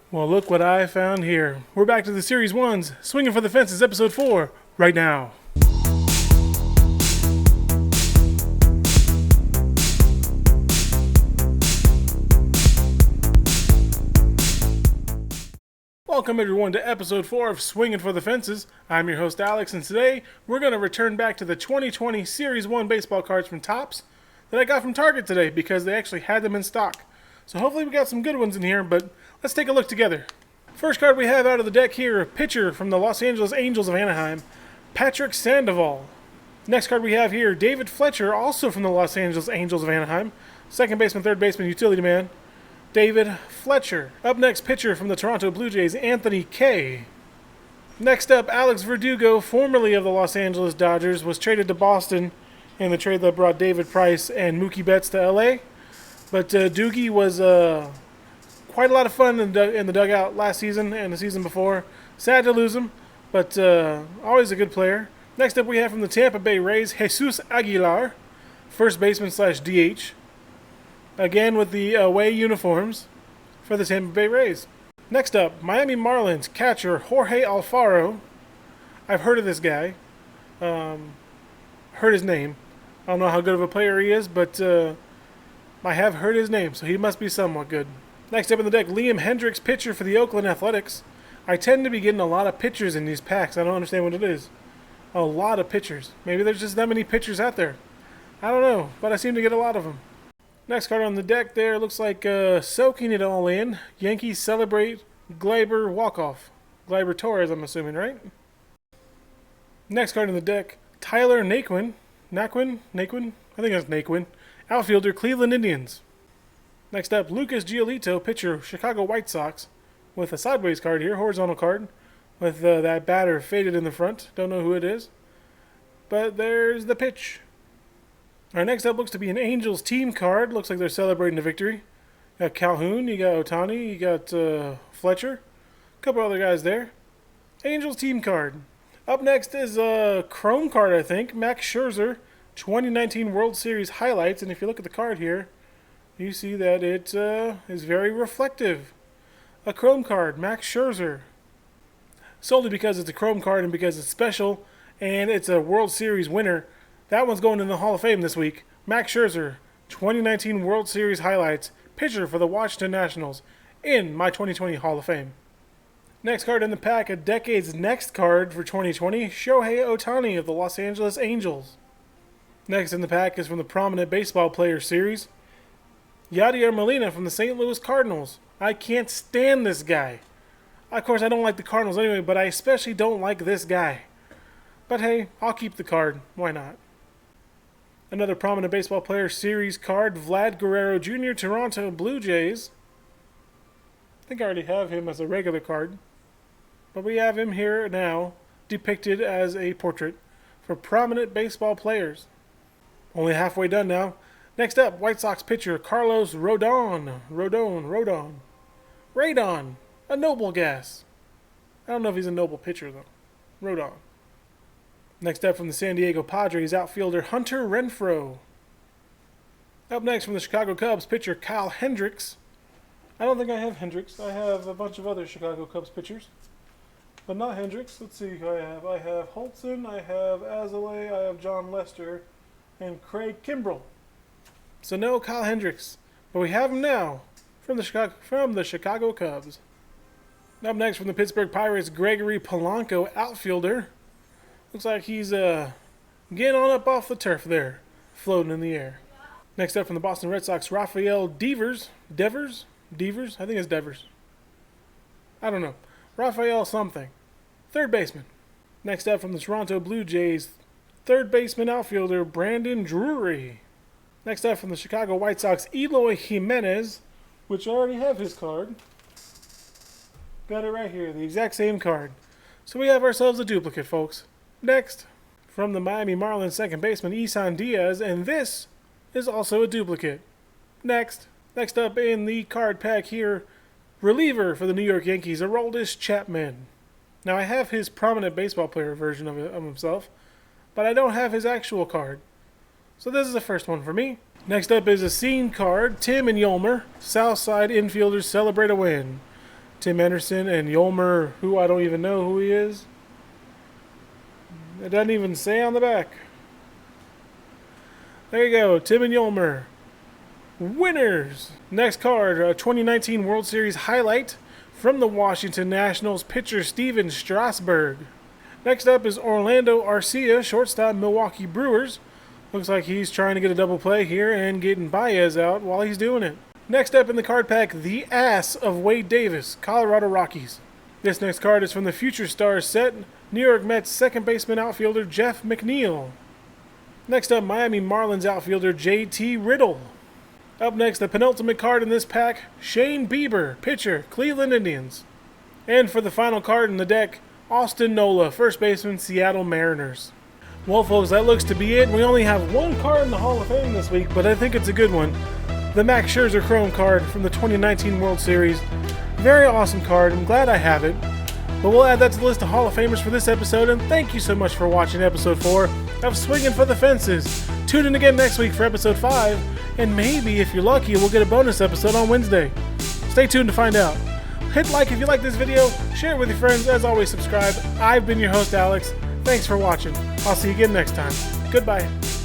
Well, look what I found here. We're back to the Series 1's Swinging for the Fences, Episode 4, right now. Welcome everyone to Episode 4 of Swinging for the Fences. I'm your host Alex, and today we're going to return back to the 2020 Series 1 baseball cards from Topps that I got from Target today because they actually had them in stock. So hopefully we got some good ones in here, but let's take a look together. First card we have out of the deck here, a pitcher from the Los Angeles Angels of Anaheim, Patrick Sandoval. Next card we have here, David Fletcher, also from the Los Angeles Angels of Anaheim, second baseman, third baseman, utility man, David Fletcher. Up next, pitcher from the Toronto Blue Jays, Anthony Kay. Next up, Alex Verdugo, formerly of the Los Angeles Dodgers, was traded to Boston in the trade that brought David Price and Mookie Betts to LA. But Doogie was quite a lot of fun in the dugout last season and the season before. Sad to lose him, but always a good player. Next up we have from the Tampa Bay Rays, Jesus Aguilar, first baseman / DH. Again with the away uniforms for the Tampa Bay Rays. Next up, Miami Marlins catcher Jorge Alfaro. I've heard of this guy. Heard his name. I don't know how good of a player he is, but I have heard his name, so he must be somewhat good. Next up in the deck, Liam Hendriks, pitcher for the Oakland Athletics. I tend to be getting a lot of pitchers in these packs. I don't understand what it is. A lot of pitchers. Maybe there's just that many pitchers out there. I don't know, but I seem to get a lot of them. Next card on the deck there looks like soaking it all in. Yankees celebrate Gleyber walk-off. Gleyber Torres, I'm assuming, right? Next card on the deck, Tyler Naquin. Naquin? I think that's Naquin. Outfielder, Cleveland Indians. Next up, Lucas Giolito, pitcher, Chicago White Sox, with a sideways card here, horizontal card, with that batter faded in the front. Don't know who it is. But there's the pitch. Our next up looks to be an Angels team card. Looks like they're celebrating a victory. You got Calhoun, you got Ohtani, you got Fletcher. A couple other guys there. Angels team card. Up next is a Chrome card, I think. Max Scherzer, 2019 World Series highlights. And if you look at the card here, you see that it is very reflective. A Chrome card, Max Scherzer. Solely because it's a Chrome card and because it's special and it's a World Series winner. That one's going in the Hall of Fame this week. Max Scherzer, 2019 World Series highlights, pitcher for the Washington Nationals, in my 2020 Hall of Fame. Next card in the pack, a decade's next card for 2020, Shohei Ohtani of the Los Angeles Angels. Next in the pack is from the Prominent Baseball Players Series, Yadier Molina from the St. Louis Cardinals. I can't stand this guy. Of course, I don't like the Cardinals anyway, but I especially don't like this guy. But hey, I'll keep the card. Why not? Another Prominent Baseball Player Series card, Vlad Guerrero Jr., Toronto Blue Jays. I think I already have him as a regular card. But we have him here now, depicted as a portrait for Prominent Baseball Players. Only halfway done now. Next up, White Sox pitcher Carlos Rodon. Radon. A noble gas. I don't know if he's a noble pitcher, though. Rodon. Next up from the San Diego Padres, outfielder Hunter Renfroe. Up next from the Chicago Cubs, pitcher Kyle Hendricks. I don't think I have Hendricks. I have a bunch of other Chicago Cubs pitchers. But not Hendricks. Let's see who I have. I have Holtzen, I have Azalea, I have John Lester, and Craig Kimbrell. So no Kyle Hendricks. But we have him now from the Chicago Cubs. Up next from the Pittsburgh Pirates, Gregory Polanco, outfielder. Looks like he's getting on up off the turf there, floating in the air. Next up from the Boston Red Sox, Rafael Devers. Devers? I think it's Devers. I don't know. Rafael something. Third baseman. Next up from the Toronto Blue Jays, third baseman outfielder Brandon Drury. Next up from the Chicago White Sox, Eloy Jimenez, which I already have his card. Got it right here, the exact same card. So we have ourselves a duplicate, folks. Next, from the Miami Marlins second baseman Isan Diaz, and this is also a duplicate. Next up in the card pack here, reliever for the New York Yankees, Aroldis Chapman. Now I have his Prominent Baseball Player version of himself, but I don't have his actual card. So this is the first one for me. Next up is a scene card, Tim and Yolmer, Southside infielders celebrate a win. Tim Anderson and Yolmer, who I don't even know who he is. It doesn't even say on the back. There you go, Tim and Yolmer. Winners! Next card, a 2019 World Series highlight from the Washington Nationals pitcher Steven Strasburg. Next up is Orlando Arcia, shortstop, Milwaukee Brewers. Looks like he's trying to get a double play here and getting Baez out while he's doing it. Next up in the card pack, the ass of Wade Davis, Colorado Rockies. This next card is from the Future Stars set, New York Mets second baseman outfielder Jeff McNeil. Next up, Miami Marlins outfielder JT Riddle. Up next, the penultimate card in this pack, Shane Bieber, pitcher, Cleveland Indians. And for the final card in the deck, Austin Nola, first baseman, Seattle Mariners. Well, folks, that looks to be it. We only have one card in the Hall of Fame this week, but I think it's a good one. The Max Scherzer Chrome card from the 2019 World Series. Very awesome card. I'm glad I have it. But we'll add that to the list of Hall of Famers for this episode, and thank you so much for watching episode 4 of Swinging for the Fences. Tune in again next week for episode 5, and maybe, if you're lucky, we'll get a bonus episode on Wednesday. Stay tuned to find out. Hit like if you like this video, share it with your friends, as always subscribe. I've been your host, Alex. Thanks for watching. I'll see you again next time. Goodbye.